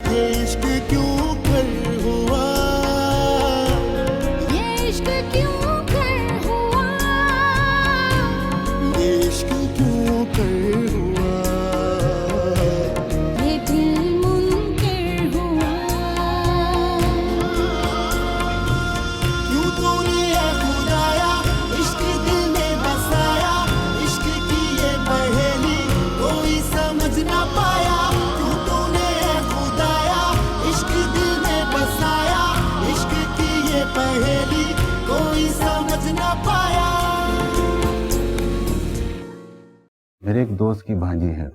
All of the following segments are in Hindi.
ये इश्क क्यों कर हुआ, ये इश्क क्यों कर हुआ, ये इश्क क्यों कर हुआ, ये दिल मुनकिर हुआ। यूं तूने है खुदाया इश्क दिल में बसाया, इश्क की ये पहेली कोई समझ ना पाया। यूं तूने है खुदाया इश्क दिल में बसाया, इश्क की ये पहेली कोई समझ ना पाया। मेरे एक दोस्त की भांजी है,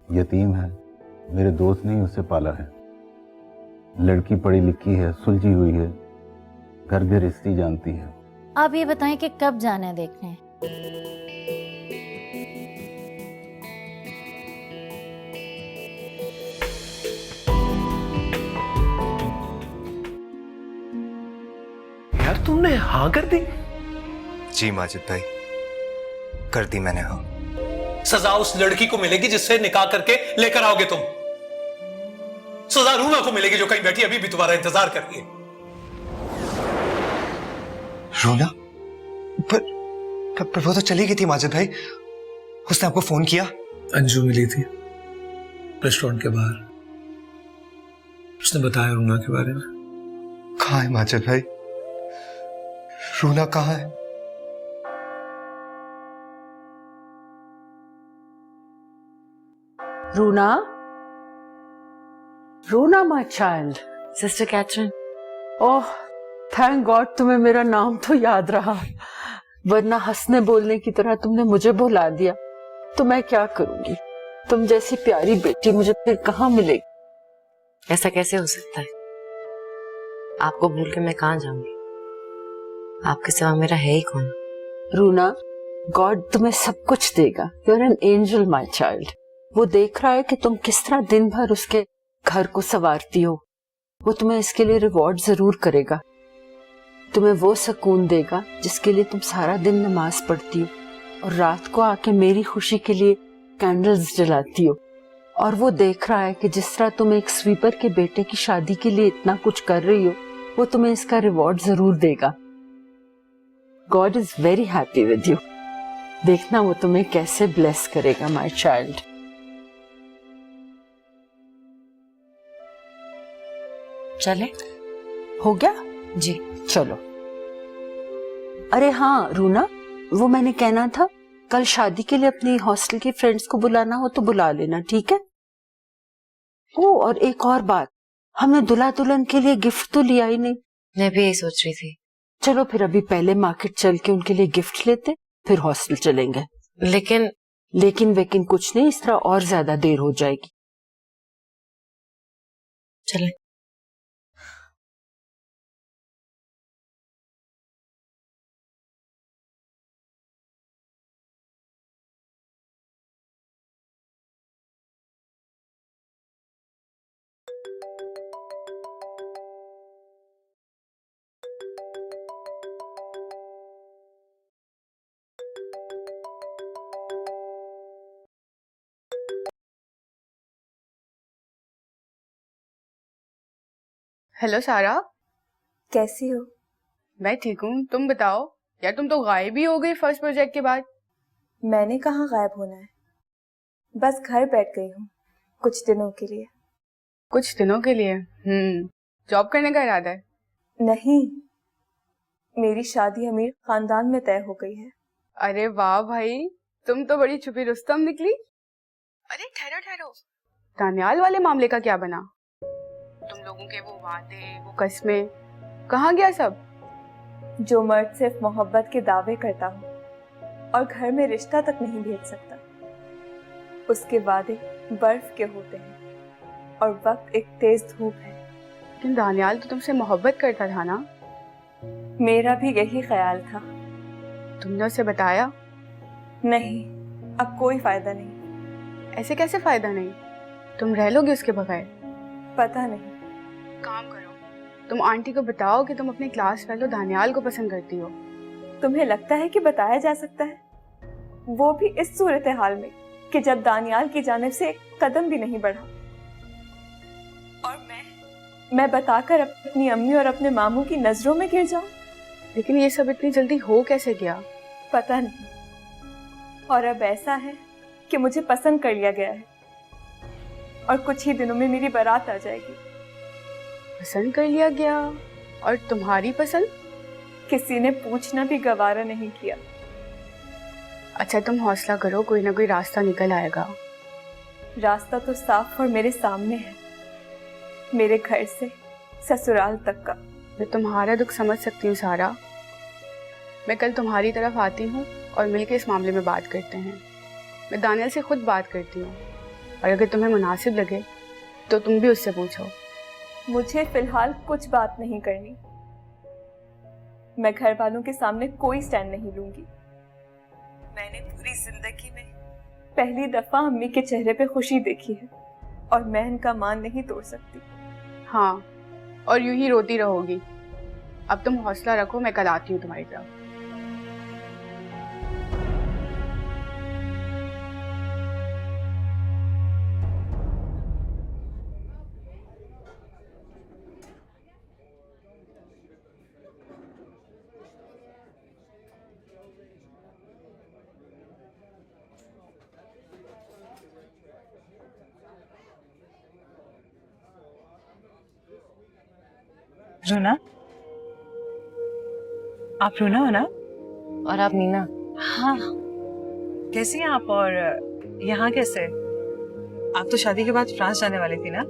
यतीम है। मेरे दोस्त ने ही उसे पाला है। लड़की पढ़ी लिखी है, सुलझी हुई है, घर गृहस्थी जानती है। आप ये बताएं कि कब जाना है देखने? यार तुमने हाँ कर दी? जी माजिद भाई, कर दी मैंने हाँ। सजा उस लड़की को मिलेगी जिससे निकाह करके लेकर आओगे तुम। सजा रूना को मिलेगी जो कहीं बैठी अभी भी तुम्हारा इंतजार कर रही है। रूना? पर वो तो चली गई थी माजिद भाई, उसने आपको फोन किया? अंजू मिली थी रेस्टोरेंट के बाहर, उसने बताया रूना के बारे में। कहाँ है माजिद भाई? रूना कहाँ है? Runa, Runa my child. Sister Catherine. Oh thank God तुम्हें मेरा नाम तो याद रहा, वरना हंसने बोलने की तरह तुमने मुझे भुला दिया। तो मैं क्या करूंगी, तुम जैसी प्यारी बेटी मुझे फिर कहाँ मिलेगी। ऐसा कैसे हो सकता है? आपको भूल के मैं कहाँ जाऊंगी? आपके सिवा मेरा है ही कौन? रूना, गॉड तुम्हें सब कुछ देगा। You are an angel my child. वो देख रहा है कि तुम किस तरह दिन भर उसके घर को संवारती हो। वो तुम्हें इसके लिए रिवॉर्ड जरूर करेगा। तुम्हें वो सुकून देगा जिसके लिए तुम सारा दिन नमाज पढ़ती हो और रात को आके मेरी खुशी के लिए कैंडल्स जलाती हो। और वो देख रहा है कि जिस तरह तुम एक स्वीपर के बेटे की शादी के लिए इतना कुछ कर रही हो, वो तुम्हें इसका रिवॉर्ड जरूर देगा। God is very happy with you. देखना वो तुम्हें कैसे ब्लेस करेगा माय चाइल्ड। चले? हो गया? जी। चलो। अरे हाँ रूना, वो मैंने कहना था, कल शादी के लिए अपनी हॉस्टल की फ्रेंड्स को बुलाना हो तो बुला लेना, ठीक है? ओ और एक और बात, हमने दूल्हा दुल्हन के लिए गिफ्ट तो लिया ही नहीं। मैं भी यही सोच रही थी। चलो फिर अभी पहले मार्केट चल के उनके लिए गिफ्ट लेते, फिर हॉस्टल चलेंगे। लेकिन वेकिन कुछ नहीं, इस तरह और ज्यादा देर हो जाएगी। चले। हेलो सारा, कैसी हो? मैं ठीक हूँ, तुम बताओ। यार तुम तो गायब ही हो गई फर्स्ट प्रोजेक्ट के बाद। मैंने कहाँ गायब होना है, बस घर बैठ गई हूँ कुछ दिनों के लिए। कुछ दिनों के लिए? जॉब करने का इरादा है? नहीं, मेरी शादी अमीर खानदान में तय हो गई है। अरे वाह भाई, तुम तो बड़ी छुपी रुस्तम निकली। अरे ठहरो ठहरो, दानियाल वाले मामले का क्या बना? तुम लोगों के वो वादे, वो कस्में, कहाँ गया सब? जो मर्द सिर्फ मोहब्बत के दावे करता हो और घर में रिश्ता तक नहीं भेज सकता, उसके वादे बर्फ के होते हैं और वक्त एक तेज धूप है। लेकिन दानियाल तो तुमसे मोहब्बत करता था ना? मेरा भी यही ख्याल था। तुमने उसे बताया? नहीं, अब कोई फायदा नहीं। ऐसे कैसे फायदा नहीं? तुम रह लोगे उसके बगैर? पता नहीं। काम करो, तुम आंटी को बताओ कि तुम अपने क्लास फेलो दानियाल को पसंद करती हो। तुम्हें लगता है कि बताया जा सकता है? वो भी इस सूरत हाल में कि जब दानियाल की जानिब से एक कदम भी नहीं बढ़ा। और मैं बताकर अपनी अम्मी और अपने मामू की नजरों में गिर जाऊं? लेकिन ये सब इतनी जल्दी हो कैसे गया? पता नहीं। और अब ऐसा है कि मुझे पसंद कर लिया गया है और कुछ ही दिनों में मेरी बारात आ जाएगी। पसंद कर लिया गया? और तुम्हारी पसंद? किसी ने पूछना भी गवारा नहीं किया। अच्छा तुम हौसला करो, कोई ना कोई रास्ता निकल आएगा। रास्ता तो साफ और मेरे सामने है, मेरे घर से ससुराल तक का। मैं तुम्हारा दुख समझ सकती हूँ सारा। मैं कल तुम्हारी तरफ आती हूँ और मिलकर इस मामले में बात करते हैं। मैं दानियल से खुद बात करती हूँ और अगर तुम्हें मुनासिब लगे तो तुम भी उससे पूछो। मुझे फिलहाल कुछ बात नहीं करनी। मैं घर वालों के सामने कोई स्टैंड नहीं लूंगी। मैंने पूरी जिंदगी में पहली दफा अम्मी के चेहरे पे खुशी देखी है और मैं इनका मान नहीं तोड़ सकती। हाँ, और यूं ही रोती रहोगी। अब तुम हौसला रखो, मैं कल आती हूँ तुम्हारी तरफ। रूना, आप रूना हो ना? और आप मीना? हाँ। कैसी हैं आप और यहाँ कैसे? आप तो शादी के बाद फ्रांस जाने वाली थी ना?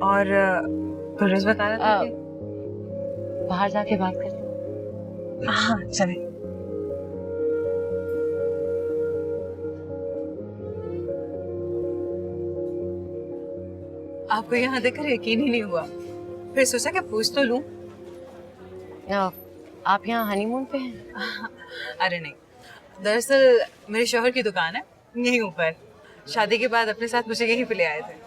और गुलरेज बता रहा था कि बाहर जाके बात करते। हाँ चले। आपको यहाँ देखकर यकीन ही नहीं हुआ, फिर सोचा कि पूछ तो लूं। आप यहाँ हनीमून पे हैं? अरे नहीं, दरअसल मेरे शौहर की दुकान है यहीं ऊपर। शादी के बाद अपने साथ मुझे यहीं पे ले आए थे।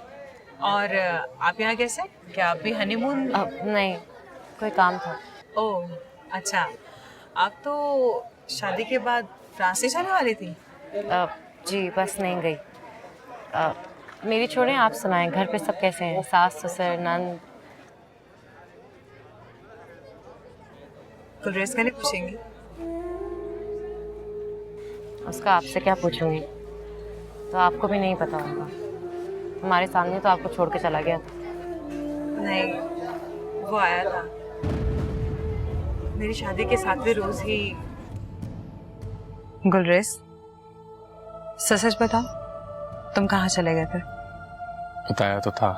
और आप यहाँ कैसे? क्या आप भी हनीमून? नहीं, कोई काम था। ओह अच्छा, आप तो शादी के बाद फ्रांस से जाने वाली थी? जी बस नहीं गई। मेरी छोड़ें, आप सुनाएं, घर पे सब कैसे हैं? सास ससुर नंद? गुलरेज का नहीं पूछेंगी? उसका आपसे क्या पूछूंगी, तो आपको भी नहीं पता होगा। हमारे सामने तो आपको छोड़ के चला गया था। नहीं, वो आया था मेरी शादी के 7वें रोज ही। गुलरेज सच सच बताओ, तुम कहाँ चले गए थे? बताया तो था।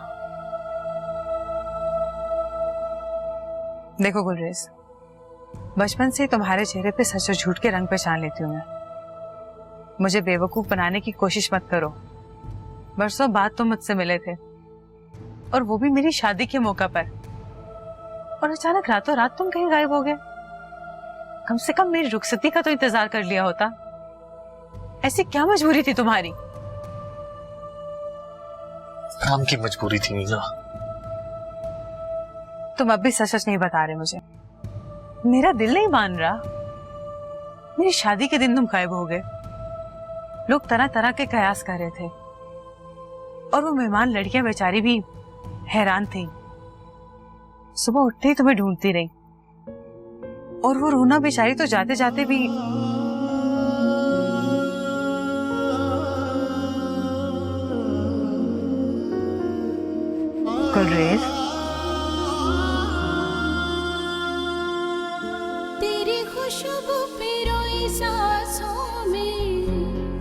देखो गुलरेज, बचपन से तुम्हारे चेहरे पे सच और झूठ के रंग पहचान लेती हूँ मैं। मुझे बेवकूफ बनाने की कोशिश मत करो। बरसों बाद तुम मुझसे मिले थे, और वो भी मेरी शादी के मौका पर, और अचानक रातों रात तुम कहीं गायब हो गए। कम से कम मेरी रुखसती का तो इंतजार कर लिया होता। ऐसी क्या मजबूरी थी तुम्हारी? काम की मजबूरी थी मीना। तुम अब भी सच सच नहीं बता रहे मुझे। मेरा दिल नहीं मान रहा। मेरी शादी के दिन तुम गायब हो गए। लोग तरह तरह के कयास कर रहे थे, और वो मेहमान लड़कियां बेचारी भी हैरान थी। सुबह उठते ही तुम्हें ढूंढती रही, और वो रूना बेचारी तो जाते जाते भी। गुलरेज, तेरी खुशबू पे रोई सांसों में,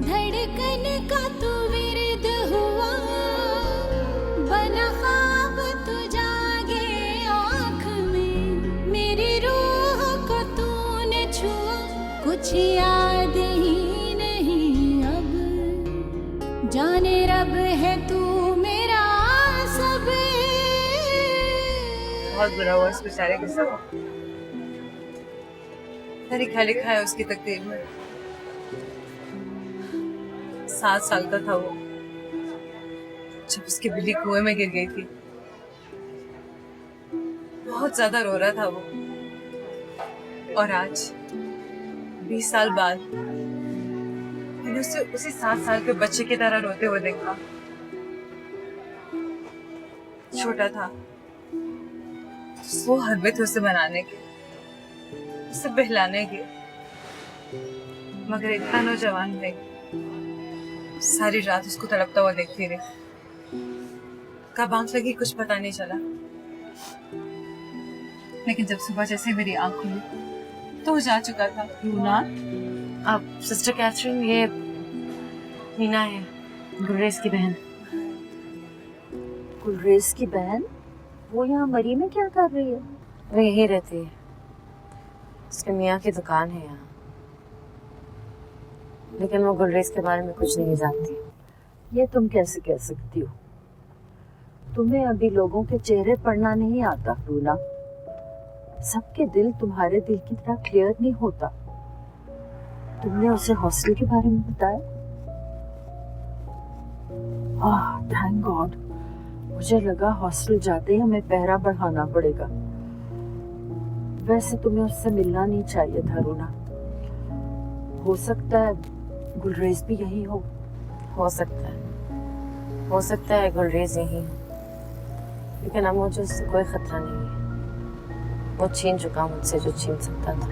धड़कन का तू विरद हुआ, बना ख्वाब तू जागे आँख में, मेरी रूह को तूने छुआ, कुछ याद ही नहीं अब, जाने रब है तू मेरा सब। बहुत बुरा हुआ उस बेचारे के साथ। लिखा लिखा है उसकी तकदीर में। 7 साल का था वो जब उसकी बिल्ली कुएं में गिर गई थी। बहुत ज्यादा रो रहा था वो, और आज 20 साल बाद मैंने उसे उसी 7 साल के बच्चे की तरह रोते हुए देखा। छोटा था, वो हर थे उसे बनाने के, उसे बहलाने के, मगर इतना नौजवान थे, सारी रात उसको तड़पता हुआ देखती रही। कब आंख लगी कुछ पता नहीं चला, लेकिन जब सुबह जैसे मेरी आंख खुली तो वो जा चुका था। रूना, अब सिस्टर कैथरीन, ये मीना है, गुलरेज की बहन। गुलरेज की बहन? वो यहाँ मरी में क्या कर रही है? वो यही रहती है, उसके मियाँ की दुकान है यहाँ, लेकिन वो गुलरेज के बारे में कुछ नहीं जानती। ये तुम कैसे कह सकती हो? तुम्हें अभी लोगों के चेहरे पढ़ना नहीं आता रूना। सबके दिल तुम्हारे दिल की तरह क्लियर नहीं होता। तुमने उसे हॉस्टल के बारे में बताया? Thank God. मुझे लगा हॉस्टल जाते ही हमें पहरा बढ़ाना पड़ेगा। वैसे तुम्हें उससे मिलना नहीं चाहिए था रूना। हो सकता है गुलरेज भी यही हो। हो सकता है गुलरेज यही हो, लेकिन अब मुझे उससे कोई खतरा नहीं है। वो छीन चुका मुझसे जो छीन सकता था।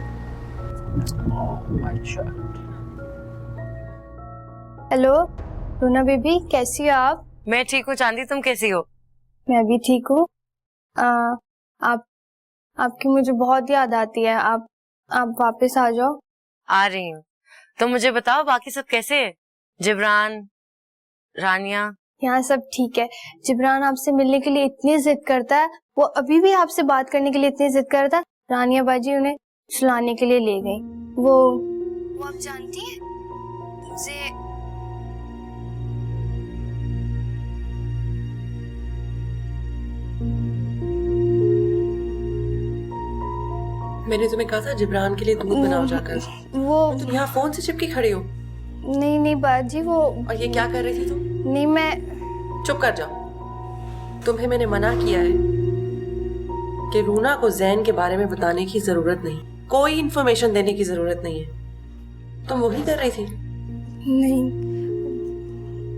हेलो रूना बेबी, कैसी हो आप? मैं ठीक हूँ चांदी, तुम कैसी हो? मैं भी ठीक हूँ। आपकी मुझे बहुत याद आती है। आप वापस आ जाओ। आ रही हूँ। तो मुझे बताओ बाकी सब कैसे है? जिब्रान, रानिया? यहाँ सब ठीक है। जिब्रान आपसे मिलने के लिए इतनी जिद करता है, वो अभी भी आपसे बात करने के लिए इतनी जिद करता है। रानिया बाजी उन्हें सुलाने के लिए ले गई। वो आप जानती हैं मुझे मैंने तुम्हें कहा था जिब्रान के लिए दूध बनाओ जाकर। वो तुम यहाँ फोन से चिपकी खड़ी हो। नहीं बाजी, वो और ये क्या कर रही थी तुम? नहीं, मैं चुप कर जाओ। तुम्हें मैंने मना किया है कि रूना को जैन के बारे में बताने की जरूरत नहीं, कोई इन्फॉर्मेशन देने की जरूरत नहीं है। तुम वही कर रही थी। नहीं,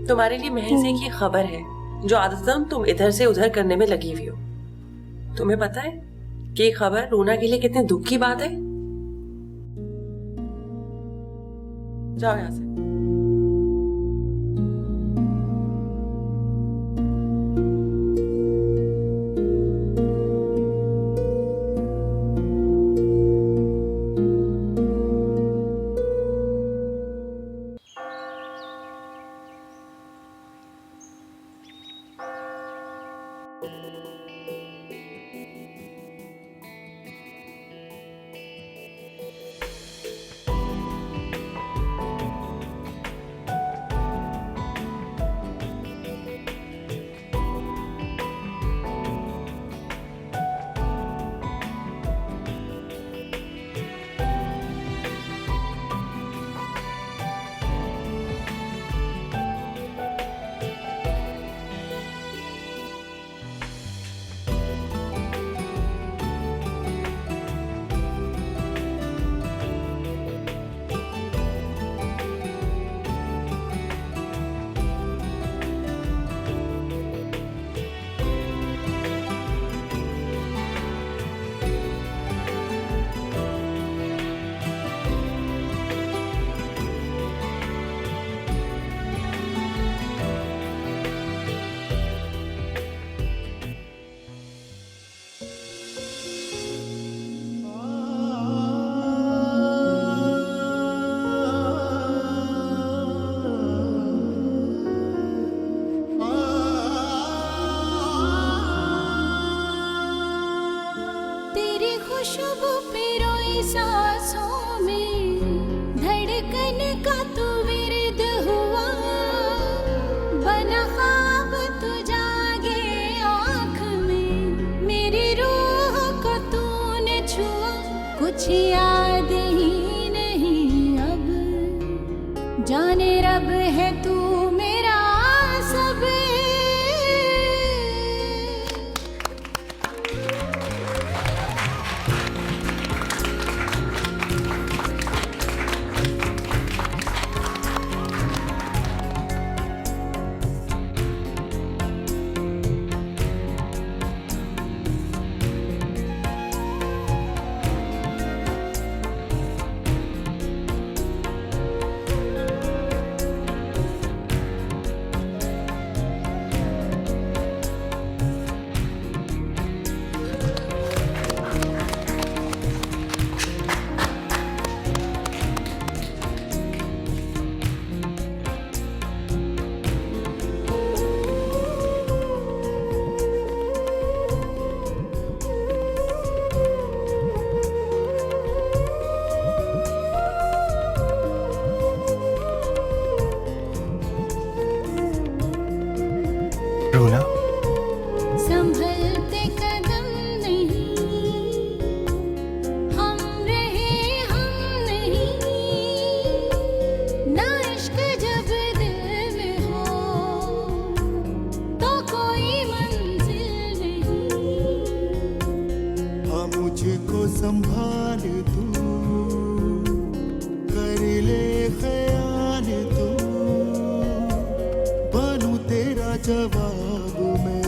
तुम्हारे लिए महज की खबर है जो आदतन तुम इधर से उधर करने में लगी हुई हो। तुम्हें पता है कि ये खबर रूना के लिए कितनी दुख की बात है? जाओ यहाँ से। संभाल तू, कर ले ख्याल तू, बनूं तेरा जवाब मैं,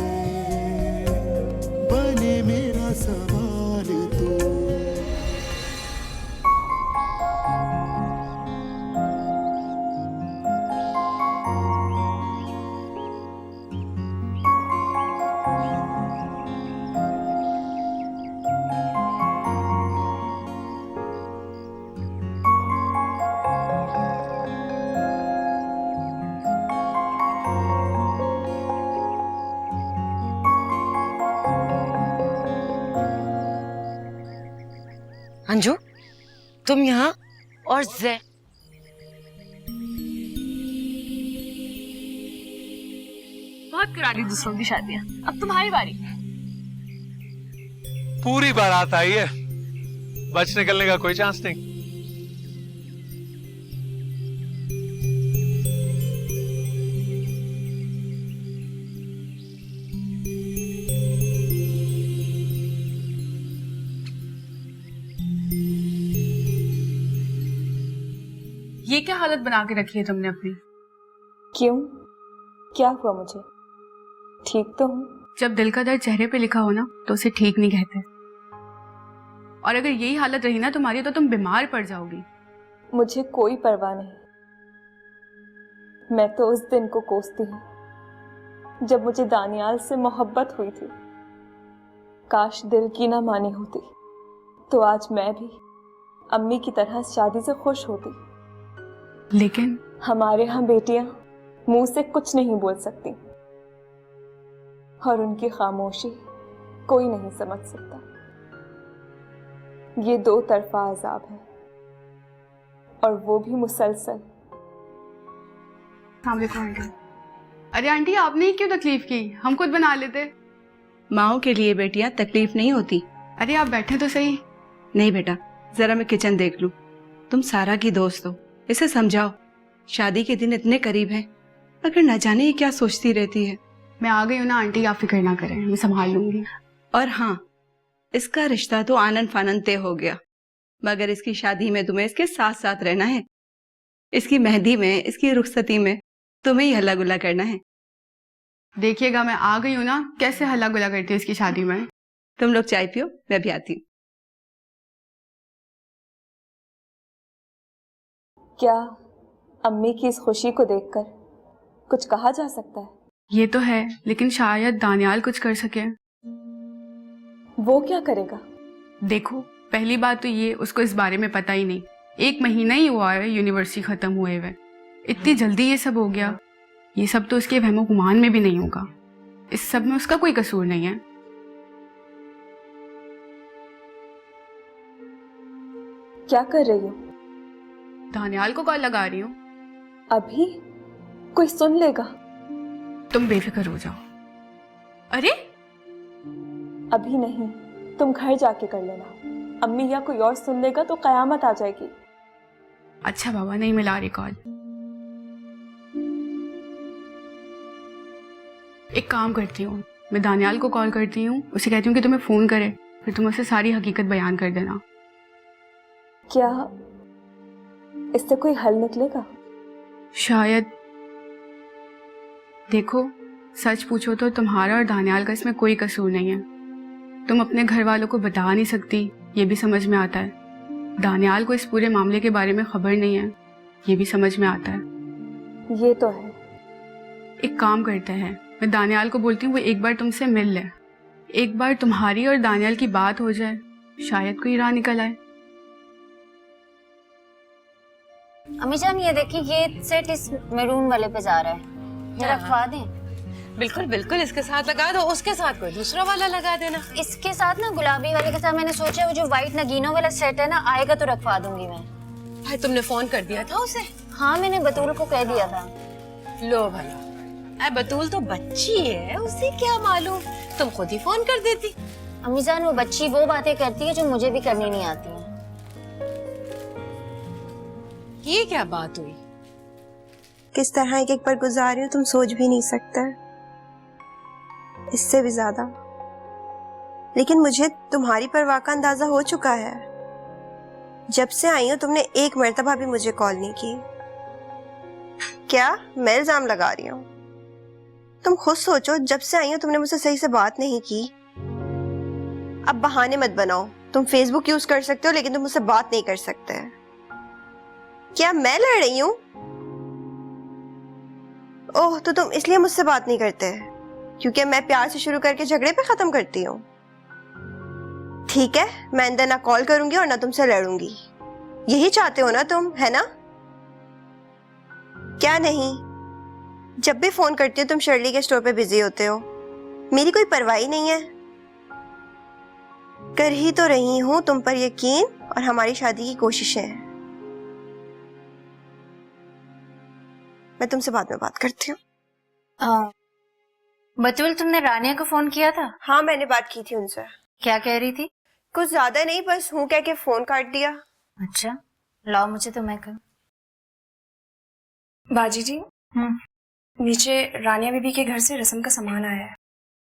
बने मेरा सवाल तू। अंजू, तुम यहाँ और बहुत करा ली दूसरों की शादियां, अब तुम्हारी बारी। पूरी बारात आई है, बच निकलने का कोई चांस नहीं। ये क्या हालत बना के रखी है तुमने अपनी? क्यों, क्या हुआ मुझे? ठीक तो हूँ। जब दिल का दर्द चेहरे पे लिखा हो ना तो उसे ठीक नहीं कहते, और अगर यही हालत रही ना तुम्हारी तो तुम बीमार पड़ जाओगी। मुझे कोई परवाह नहीं, मैं तो उस दिन को कोसती हूँ जब मुझे दानियाल से मोहब्बत हुई थी। काश दिल की ना मानी होती तो आज मैं भी अम्मी की तरह शादी से खुश होती। लेकिन हमारे यहाँ बेटियां मुंह से कुछ नहीं बोल सकती, और उनकी खामोशी कोई नहीं समझ सकता। ये दो तरफा अजाब है, और वो भी मुसलसल। आंटी, अरे आंटी आपने ही क्यों तकलीफ की, हम खुद बना लेते। माओ के लिए बेटियां तकलीफ नहीं होती। अरे आप बैठे तो सही। नहीं बेटा, जरा मैं किचन देख लूं। तुम सारा की दोस्त हो, इसे समझाओ, शादी के दिन इतने करीब हैं, अगर न जाने ये क्या सोचती रहती है। मैं आ गई हूँ ना आंटी, आप फिक्र ना करें, मैं संभाल लूंगी। और हाँ, इसका रिश्ता तो आनंद फानंद तय हो गया, मगर इसकी शादी में तुम्हें इसके साथ साथ रहना है। इसकी मेहंदी में, इसकी रुखसती में तुम्हें ही हल्ला गुल्ला करना है। देखिएगा मैं आ गई हूँ ना, कैसे हल्ला गुल्ला करती है इसकी शादी में। तुम लोग चाय पियो, मैं भी आती हूँ। क्या अम्मी की इस खुशी को देखकर कुछ कहा जा सकता है? ये तो है, लेकिन शायद दानियाल कुछ कर सके। वो क्या करेगा? देखो, पहली बात तो ये, उसको इस बारे में पता ही नहीं। 1 महीना ही हुआ है यूनिवर्सिटी खत्म हुए हुए, इतनी जल्दी ये सब हो गया। ये सब तो उसके वहमो गुमान में भी नहीं होगा। इस सब में उसका कोई कसूर नहीं है। क्या कर रही हो? दानियाल को कॉल लगा रही हूँ। अभी कोई सुन लेगा। तुम बेफिक्र हो जाओ। अरे अभी नहीं, तुम घर जाके कर लेना। अम्मी या कोई और सुन लेगा तो कयामत आ जाएगी। अच्छा बाबा, नहीं मिला रही कॉल। एक काम करती हूँ, मैं दानियाल को कॉल करती हूँ, उसे कहती हूँ कि तुम्हें फोन करे, फिर तुम उसे सारी हकीकत बयान कर देना। क्या इससे कोई हल निकलेगा? शायद। देखो, सच पूछो तो तुम्हारा और दानियाल का इसमें कोई कसूर नहीं है। तुम अपने घर वालों को बता नहीं सकती, ये भी समझ में आता है। दानियाल को इस पूरे मामले के बारे में खबर नहीं है, ये भी समझ में आता है। ये तो है। एक काम करते हैं, मैं दानियाल को बोलती हूँ वो एक बार तुमसे मिल ले, एक बार तुम्हारी और दानियाल की बात हो जाए, शायद कोई राह निकल आए। अम्मी जान, ये देखिए, ये सेट इस मैरून वाले पे जा रहा है, जरा रखवा दें। बिल्कुल बिल्कुल, इसके साथ लगा दो, उसके साथ कोई दूसरा वाला लगा देना। इसके साथ ना, गुलाबी वाले के साथ मैंने सोचा वो जो व्हाइट नगीनों वाला सेट है ना, आएगा तो रखवा दूंगी मैं। भाई तुमने फोन कर दिया था उसे? हाँ, मैंने बतूल को कह दिया था। लो भला, बतूल तो बच्ची है, उसे क्या मालूम, तुम खुद ही फोन कर देती। अम्मी जान, वो बच्ची वो बातें करती है जो मुझे भी करनी नहीं आती है। ये क्या बात हुई? किस तरह एक पर गुजार रही हूँ तुम सोच भी नहीं सकते। इससे भी ज्यादा लेकिन मुझे तुम्हारी परवाह का अंदाजा हो चुका है। जब से आई हूं तुमने एक मर्तबा भी मुझे कॉल नहीं की। क्या मैं इल्जाम लगा रही हूँ? तुम खुद सोचो, जब से आई हूं तुमने मुझसे सही से बात नहीं की। अब बहाने मत बनाओ। तुम फेसबुक यूज कर सकते हो लेकिन तुम मुझसे बात नहीं कर सकते। क्या मैं लड़ रही हूँ? ओह, तो तुम इसलिए मुझसे बात नहीं करते क्योंकि मैं प्यार से शुरू करके झगड़े पे खत्म करती हूँ। ठीक है, मैं अंदर ना कॉल करूंगी और ना तुमसे लड़ूंगी। यही चाहते हो ना तुम, है ना? क्या नहीं? जब भी फोन करती हो तुम शर्ली के स्टोर पे बिजी होते हो। मेरी कोई परवाह ही नहीं है। कर ही तो रही हूं तुम पर यकीन और हमारी शादी की कोशिशें। मैं तुमसे बाद में बात करती हूँ। बतूल, तुमने रानिया को फोन किया था? हाँ, मैंने बात की थी उनसे। क्या कह रही थी? कुछ ज्यादा नहीं, बस हूँ कह के फोन काट दिया। अच्छा, लाओ मुझे तो मैं कहूँ। बाजी जी, नीचे रानिया बीबी के घर से रस्म का सामान आया है।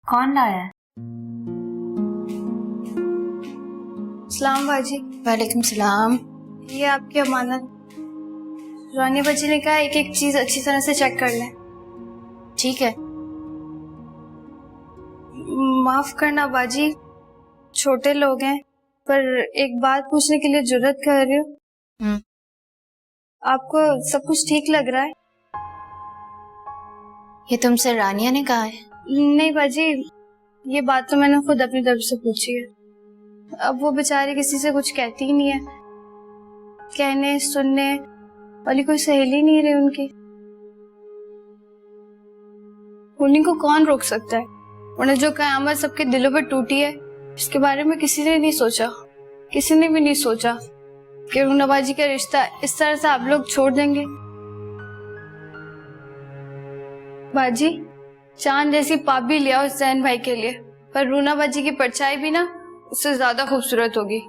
कौन लाया है? सलाम बाजी। वालेकुम सलाम। ये आपकी अमानत। रानिया बाजी ने कहा एक एक चीज अच्छी तरह से चेक कर लें। ठीक है। माफ करना बाजी, छोटे लोग हैं, पर एक बात पूछने के लिए जुर्रत कर रही हूँ। आपको सब कुछ ठीक लग रहा है? ये तुमसे रानिया ने कहा है? नहीं बाजी, ये बात तो मैंने खुद अपनी तरफ से पूछी है। अब वो बेचारी किसी से कुछ कहती ही नहीं है। कहने सुनने वाली कोई सहेली नहीं रही उनकी। उन्हीं को कौन रोक सकता है? उन्हें जो कयामत सबके दिलों पर टूटी है, इसके बारे में किसी ने नहीं सोचा। किसी ने भी नहीं सोचा कि रूनाबाजी का रिश्ता इस तरह से आप लोग छोड़ देंगे। बाजी, चांद जैसी पाबी लिया उस जैन भाई के लिए, पर रूनाबाजी की परछाई भी ना उससे ज्यादा खूबसूरत होगी।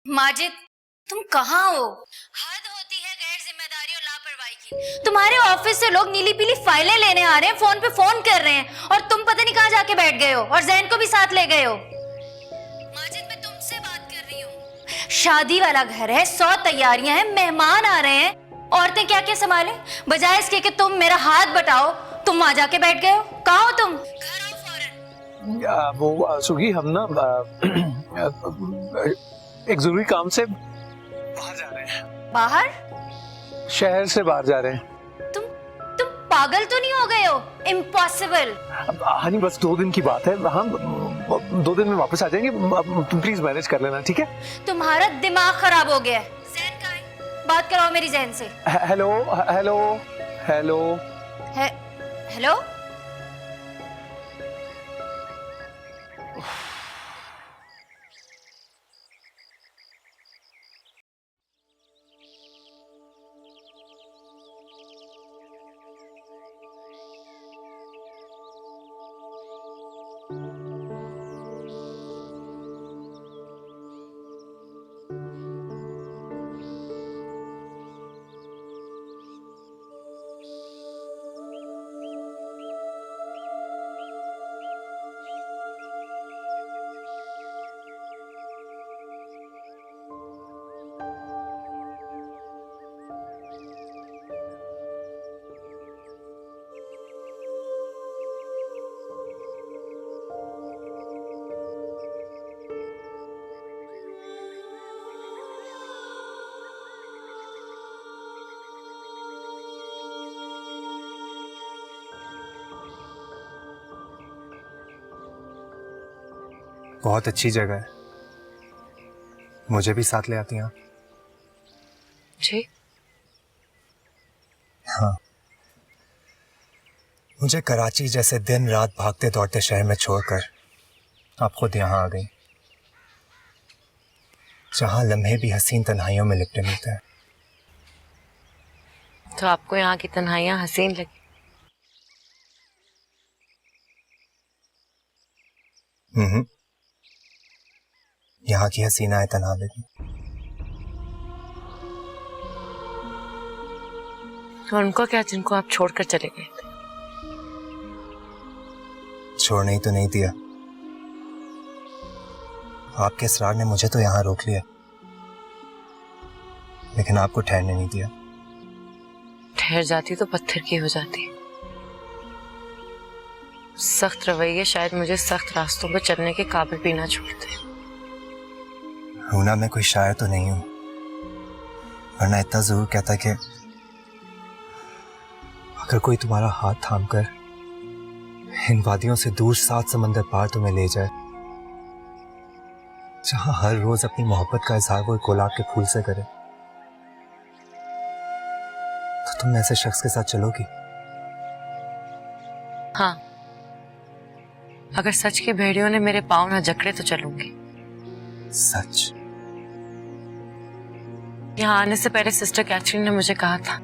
माजिद, तुम कहाँ हो? हद होती है गैर जिम्मेदारी और लापरवाही की। तुम्हारे ऑफिस से लोग नीली पीली फाइलें लेने आ रहे हैं, फोन पे फोन कर रहे हैं, और तुम पता नहीं कहाँ जाके बैठ गए हो और जैन को भी साथ ले गए हो। माजिद, मैं तुमसे बात कर रही हूँ। शादी वाला घर है, 100 तैयारियां हैं, मेहमान आ रहे हैं, औरतें क्या क्या संभालें? बजाय इसके कि तुम मेरा हाथ बटाओ, तुम वहां जाके बैठ गए हो। कहाँ हो तुम? घर आओ फौरन। वो सुगी, हम ना एक जरूरी काम से बाहर जा रहे हैं। बाहर? शहर से बाहर जा रहे हैं। तुम पागल तो नहीं हो गए हो? इम्पॉसिबल। हनी, बस 2 दिन की बात है। हम 2 दिन में वापस आ जाएंगे। तुम प्लीज मैनेज कर लेना, ठीक है? तुम्हारा दिमाग खराब हो गया है। जैन कहाँ है? बात कराओ मेरी जैन से। Hello hello hello hello. बहुत अच्छी जगह है, मुझे भी साथ ले आती हैं? जी हाँ, मुझे कराची जैसे दिन रात भागते दौड़ते शहर में छोड़कर आप खुद यहाँ आ गई, जहाँ लम्हे भी हसीन तन्हाइयों में लिपटे मिलते हैं। तो आपको यहाँ की तन्हाइयाँ हसीन लगी? यहाँ की हसीनाएं तन्हा लगी। तो उनको क्या जिनको आप छोड़कर चले गए थे? छोड़ने ही तो नहीं दिया। आपके इसरार ने मुझे तो यहाँ रोक लिया, लेकिन आपको ठहरने नहीं दिया। ठहर जाती तो पत्थर की हो जाती। सख्त रवैये शायद मुझे सख्त रास्तों पर चलने के काबिल भी ना छोड़ते। रूना, मैं कोई शायर तो नहीं हूं, वरना इतना जरूर कहता कि अगर कोई तुम्हारा हाथ थामकर इन वादियों से दूर 7 समंदर पार तुम्हें ले जाए, जहां हर रोज अपनी मोहब्बत का इजहार वो गुलाब के फूल से करे, तो तुम ऐसे शख्स के साथ चलोगी? हाँ, अगर सच की भेड़ियों ने मेरे पाँव ना जकड़े तो चलूंगी। सच? यहाँ आने से पहले सिस्टर कैथरीन ने मुझे कहा था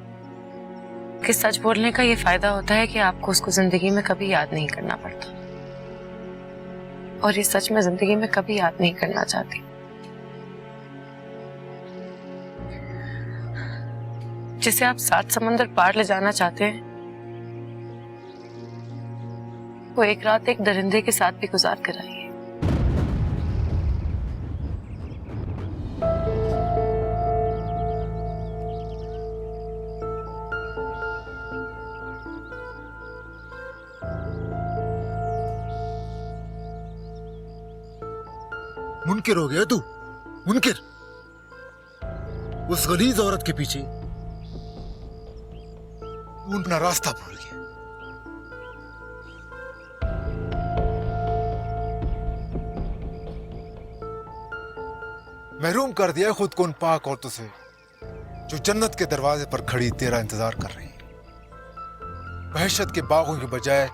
कि सच बोलने का ये फायदा होता है कि आपको उसको जिंदगी में कभी याद नहीं करना पड़ता, और ये सच मैं जिंदगी में कभी याद नहीं करना चाहती। जिसे आप 7 समंदर पार ले जाना चाहते हैं, वो एक रात एक दरिंदे के साथ भी गुजार कर आई है। मुनकिर हो गया तू, मुनकिर। उस गलीज औरत के पीछे तू अपना रास्ता भूल गया। महरूम कर दिया खुद को उन पाक औरतों से जो जन्नत के दरवाजे पर खड़ी तेरा इंतजार कर रही है। वहशत के बागों के बजाय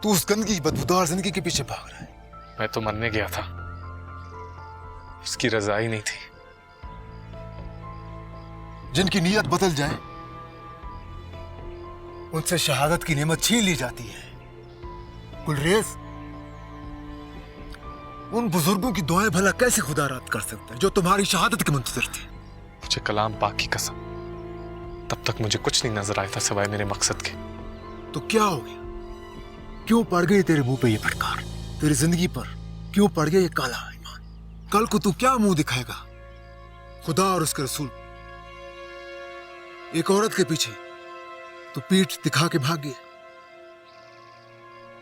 तू उस गंदगी बदबूदार जिंदगी के पीछे भाग रहा है। मैं तो मरने गया था, उसकी रजा ही नहीं थी। जिनकी नीयत बदल जाए उनसे शहादत की नेमत छीन ली जाती है। गुलरेज, उन बुजुर्गों की दुआएं भला कैसे खुदा रात कर सकता है जो तुम्हारी शहादत के मुंतजर थे। मुझे कलाम पाक की कसम, तब तक मुझे कुछ नहीं नजर आया था सिवाय मेरे मकसद के। तो क्या हो गया? क्यों पड़ गई तेरे मुंह पे ये फटकार? तेरी जिंदगी पर क्यों पड़ गया ये काला ईमान? कल को तू क्या मुंह दिखाएगा खुदा और उसके रसूल? एक औरत के पीछे तू पीठ दिखा के भाग गया।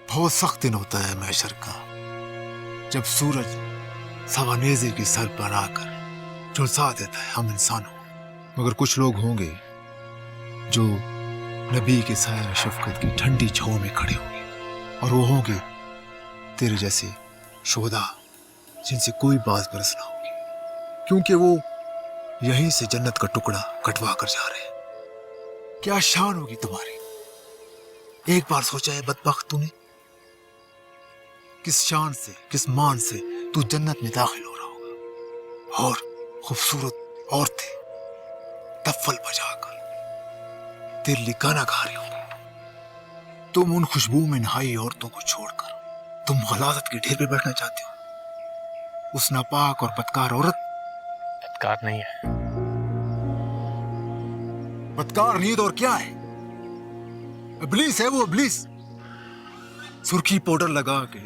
बहुत सख्त दिन होता है महशर का, जब सूरज सवानेजे की सर पर आकर झुलसा देता है हम इंसानों। मगर कुछ लोग होंगे जो नबी के साया शफकत की ठंडी छांव में खड़े होंगे, और वो होंगे तेरे जैसे शोहदा जिनसे कोई बात बरस ना होगी, क्योंकि वो यहीं से जन्नत का टुकड़ा कटवा कर जा रहे हैं। क्या शान होगी तुम्हारी? एक बार सोचा है बदबख्त तूने, किस शान से, किस मान से तू जन्नत में दाखिल हो रहा होगा, और खूबसूरत औरतें तफ्फल बजाकर तेरे लिए गाना गा रही होंगी। तुम उन खुशबू में नहाई औरतों को छोड़कर तुम गलाजत के ढेर पे बैठना चाहते हो। उस नापाक और बदकार औरत बदकार नहीं है। बदकार नहीं तो और क्या है? इब्लीस है वो, इब्लीस। सुर्खी पाउडर लगा के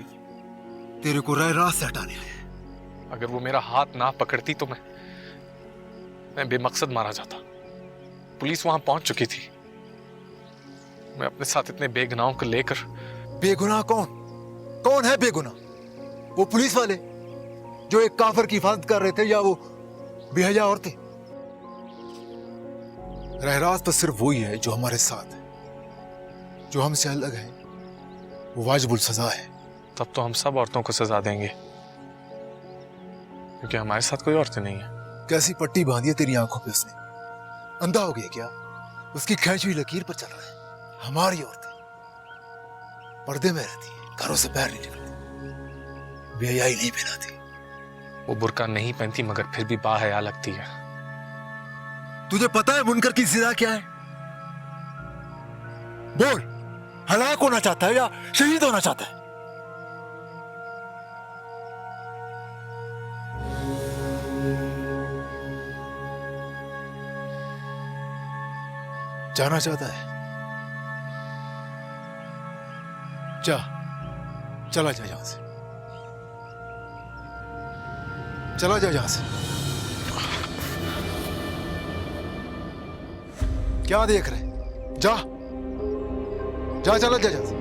तेरे को राह रात से हटाने आया। अगर वो मेरा हाथ ना पकड़ती तो मैं बेमकसद मारा जाता। पुलिस वहां पहुंच चुकी थी। मैं अपने साथ इतने बेगुनाहों को लेकर। बेगुनाह कौन? कौन है बेगुनाह? वो पुलिस वाले जो एक काफिर की हिफाजत कर रहे थे, या वो बेहया औरतें? रहराज तो सिर्फ वही है जो हमारे साथ है। जो हमसे अलग है वो वाजिबुल सजा है। तब तो हम सब औरतों को सजा देंगे, क्योंकि हमारे साथ कोई औरतें नहीं है। कैसी पट्टी बांधी है तेरी आंखों पे उसने? अंधा हो गया क्या? उसकी खींची हुई लकीर पर चल रहा है। हमारी औरतें पर्दे में रहती है, घरों से बाहर नहीं निकलती, बेहयाई नहीं पहनाती। वो बुर्का नहीं पहनती मगर फिर भी बाहया लगती है। तुझे पता है मुनकर की सजा क्या है? बोल, हलाक होना चाहता है या शहीद होना चाहता है? जाना चाहता है? चला जा यहां से, चला जा यहां से। क्या देख रहे? जा चला जा यहां से।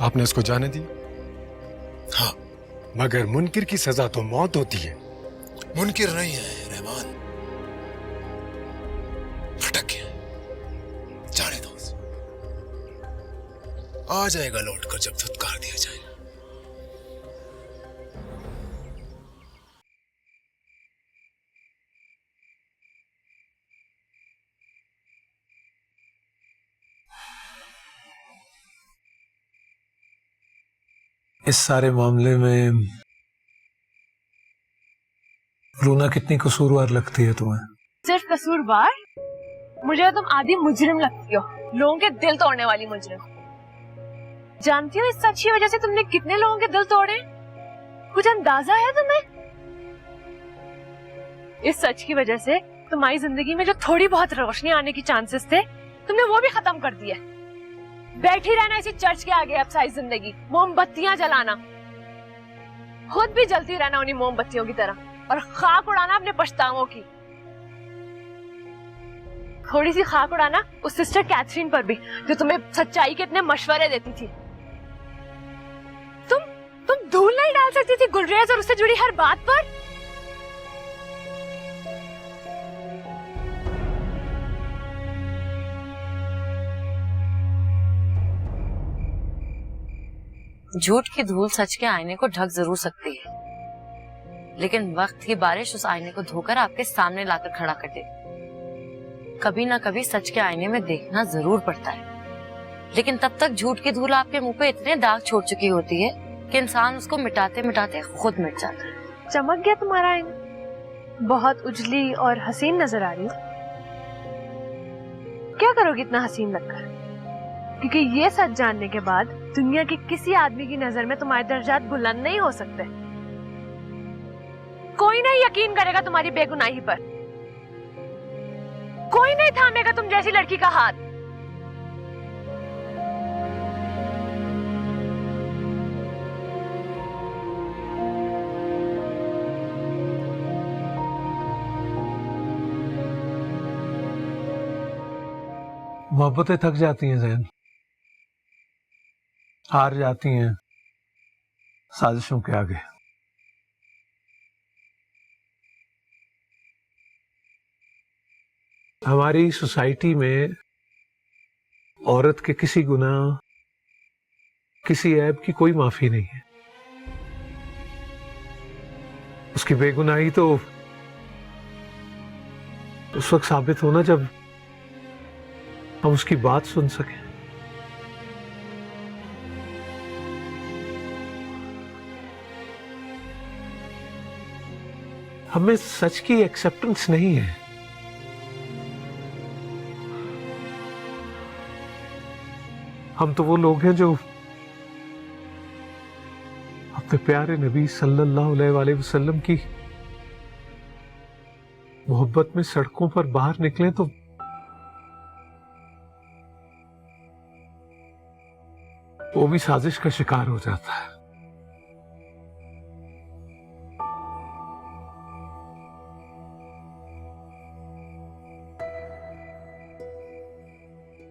आपने उसको जाने दी? हाँ, मगर मुनकिर की सजा तो मौत होती है। मुनकिर नहीं है रहमान, भटक गया, जाने दो उसे। आ जाएगा लौटकर जब धुतकार दिया जाएगा। इस सारे मामले में रूना कितनी कसूरवार लगती है तुम्हें? सिर्फ कसूरवार? मुझे तुम आधी मुजरिम लगती हो, लोगों के दिल तोड़ने वाली मुजरिम। जानती हो इस सच की वजह से तुमने कितने लोगों के दिल तोड़े? कुछ अंदाजा है तुम्हें? इस सच की वजह से तुम्हारी जिंदगी में जो थोड़ी बहुत रोशनी आने की चांसेस थे, तुमने वो भी खत्म कर दिया। बैठी रहना इसी चर्च के आगे अब सारी जिंदगी, मोमबत्तियां जलाना, खुद भी जलती रहना उन्हीं मोमबत्तियों की तरह, और खाक उड़ाना अपने पछतावों की। थोड़ी सी खाक उड़ाना उस सिस्टर कैथरीन पर भी, जो तुम्हें सच्चाई के इतने मशवरे देती थी। तुम धूल नहीं डाल सकती थी गुलरेज और उससे जुड़ी हर बात पर? झूठ की धूल सच के आईने को ढक जरूर सकती है, लेकिन वक्त की बारिश उस आईने को धोकर आपके सामने लाकर खड़ा कर दे। कभी ना कभी सच के आईने में देखना जरूर पड़ता है, लेकिन तब तक झूठ की धूल आपके मुंह पे इतने दाग छोड़ चुकी होती है कि इंसान उसको मिटाते मिटाते खुद मिट जाता है। चमक गया तुम्हारा आईना, बहुत उजली और हसीन नजर आ रही हो। क्या करोगी इतना हसीन लगकर? क्योंकि ये सच जानने के बाद दुनिया के किसी आदमी की नजर में तुम्हारे दर्जात बुलंद नहीं हो सकते। कोई नहीं यकीन करेगा तुम्हारी बेगुनाही पर, कोई नहीं थामेगा तुम जैसी लड़की का हाथ। मोहब्बतें थक जाती हैं ज़ैन, हार जाती हैं साजिशों के आगे। हमारी सोसाइटी में औरत के किसी गुनाह, किसी ऐब की कोई माफी नहीं है। उसकी बेगुनाही तो उस वक्त साबित होना जब हम उसकी बात सुन सकें। हमें सच की एक्सेप्टेंस नहीं है। हम तो वो लोग हैं जो अपने प्यारे नबी सल्लल्लाहु अलैहि वसल्लम की मोहब्बत में सड़कों पर बाहर निकले तो वो भी साजिश का शिकार हो जाता है।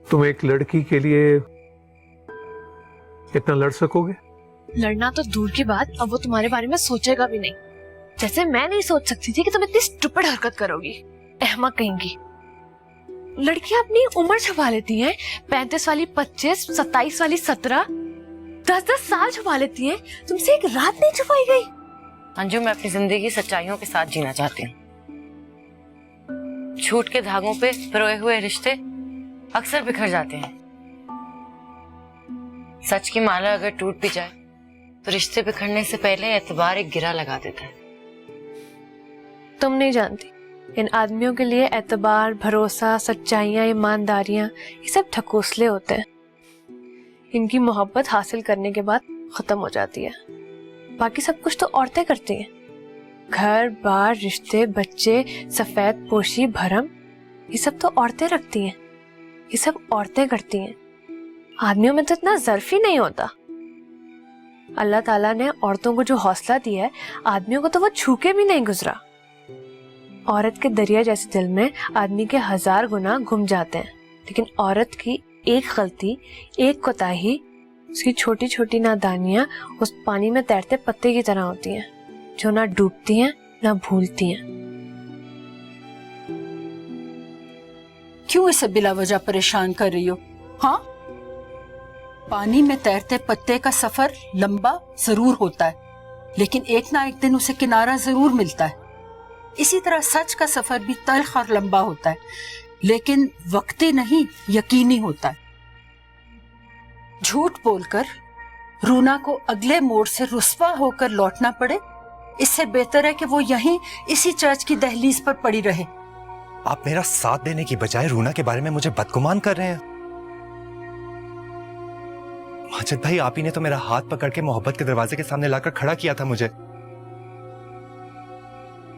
तुम एक लड़की के लिए इतना लड़ सकोगे? लड़ना तो दूर की बात, अब वो तुम्हारे बारे में सोचेगा भी नहीं। जैसे मैं नहीं सोच सकती थी कि तुम इतनी स्टूपिड हरकत करोगी। अहमक कहेंगी। लड़कियां अपनी उम्र छुपा लेती हैं, 35 वाली 25, 27 वाली 17, 10-10 साल छुपा लेती हैं। तुमसे एक रात नहीं छुपाई गई? अंजू, मैं अपनी जिंदगी सच्चाइयों के साथ जीना चाहती हूँ। झूठ के धागों पे पिरोए हुए रिश्ते अक्सर बिखर जाते हैं। सच की माला अगर टूट भी जाए तो रिश्ते बिखरने से पहले एतबार एक गिरा लगा देता है। तुम नहीं जानती, इन आदमियों के लिए एतबार, भरोसा, सच्चाइयां, ईमानदारियां, ये सब ठकोसले होते हैं। इनकी मोहब्बत हासिल करने के बाद खत्म हो जाती है। बाकी सब कुछ तो औरतें करती हैं, घर बार रिश्ते बच्चे सफेद पोशी भरम, ये सब तो औरतें रखती हैं, ये सब औरतें करती हैं। आदमियों में तो इतना ज़र्फ ही नहीं होता। अल्लाह ताला ने औरतों को जो हौसला दिया है, आदमियों को तो वो छू के भी नहीं गुजरा। औरत के दरिया जैसे दिल में आदमी के 1000 गुनाह घुम जाते हैं, लेकिन औरत की एक गलती, एक कोताही, उसकी छोटी छोटी नादानियां उस पानी में तैरते पत्ते की तरह होती हैं, जो ना डूबती हैं ना भूलती हैं। क्यों इसे बिला वजह परेशान कर रही हो? हाँ, पानी में तैरते पत्ते का सफर लंबा जरूर होता है, लेकिन एक ना एक दिन उसे किनारा जरूर मिलता है। इसी तरह सच का सफर भी तल्ख और लंबा होता है, लेकिन वक्ती नहीं, यकीनी होता है। झूठ बोलकर रूना को अगले मोड़ से रुस्वा होकर लौटना पड़े, इससे बेहतर है कि वो यहीं इसी चर्च की दहलीज पर पड़ी रहे। आप मेरा साथ देने की बजाय रूना के बारे में मुझे बदगुमान कर रहे हैं। माजिद भाई, आप ही ने तो मेरा हाथ पकड़ के मोहब्बत के दरवाजे के सामने लाकर खड़ा किया था मुझे,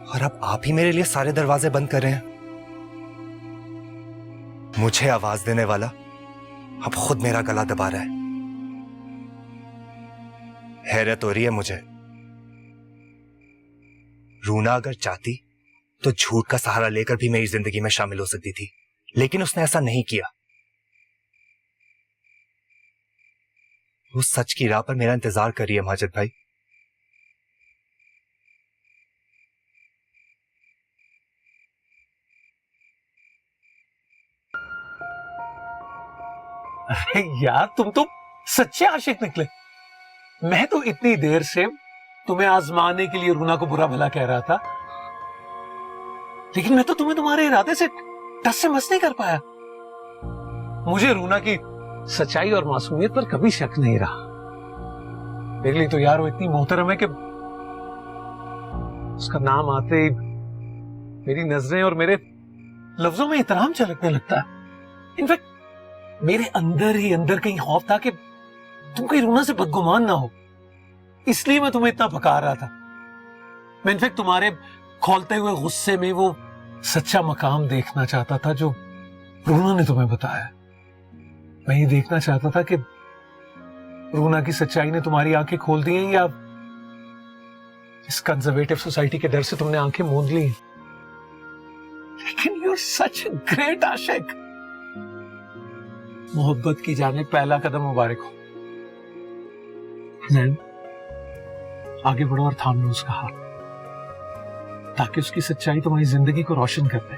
और अब आप ही मेरे लिए सारे दरवाजे बंद कर रहे हैं। मुझे आवाज देने वाला अब खुद मेरा गला दबा रहा है। हैरत हो रही है मुझे। रूना अगर चाहती तो झूठ का सहारा लेकर भी मेरी जिंदगी में शामिल हो सकती थी, लेकिन उसने ऐसा नहीं किया। वो सच की राह पर मेरा इंतजार कर रही है माजिद भाई। अरे यार, तुम तो सच्चे आशिक निकले। मैं तो इतनी देर से तुम्हें आजमाने के लिए रूना को बुरा भला कह रहा था, लेकिन मैं तो तुम्हें तुम्हारे इरादे से टस से मस नहीं कर पाया। मुझे रूना की सच्चाई और मासूमियत पर कभी शक नहीं रहा। मेरे लिए तो यार वो इतनी मोहतरम है कि उसका नाम आते ही मेरी नजरें और मेरे लफ्जों में एहतराम झलकने लगता है। इनफैक्ट मेरे अंदर ही अंदर कहीं खौफ था कि तुम कहीं रूना से बदगुमान ना हो, इसलिए मैं तुम्हें इतना पकार रहा था। मैं इनफैक्ट तुम्हारे खोलते हुए गुस्से में वो सच्चा मकाम देखना चाहता था जो रूना ने तुम्हें बताया। मैं ये देखना चाहता था कि रूना की सच्चाई ने तुम्हारी आंखें खोल दी हैं या इस कंजर्वेटिव सोसाइटी के डर से तुमने आंखें मूंद ली। लेकिन you are such a great आशिक। मोहब्बत की जाने पहला कदम मुबारक हो। नैन, आगे बढ़ो और थाम लो उसका हाथ, ताकि उसकी सच्चाई तुम्हारी जिंदगी को रोशन कर दे।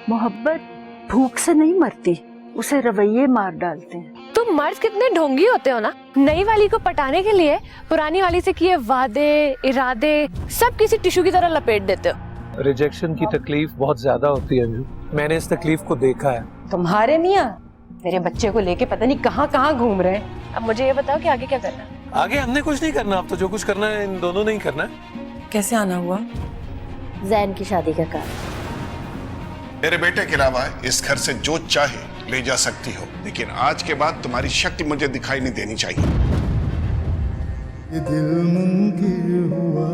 मोहब्बत भूख से नहीं मरती, उसे रवैये मार डालते हैं। तुम मर्द कितने ढोंगी होते हो ना, नई वाली को पटाने के लिए पुरानी वाली से किए वादे इरादे सब किसी टिश्यू की तरह लपेट देते हो। रिजेक्शन की तकलीफ बहुत ज्यादा होती है, मैंने इस तकलीफ को देखा है। तुम्हारे मियाँ मेरे बच्चे को लेके पता नहीं कहाँ कहाँ घूम रहे हैं। अब मुझे ये बताओ कि आगे क्या करना है? आगे हमने कुछ नहीं करना, अब तो जो कुछ करना है इन दोनों ने ही करना है। कैसे आना हुआ? जैन की शादी का काम। मेरे बेटे के अलावा इस घर से जो चाहे ले जा सकती हो, लेकिन आज के बाद तुम्हारी शक्ति मुझे दिखाई नहीं देनी चाहिए। ये दिल मुमकिन हुआ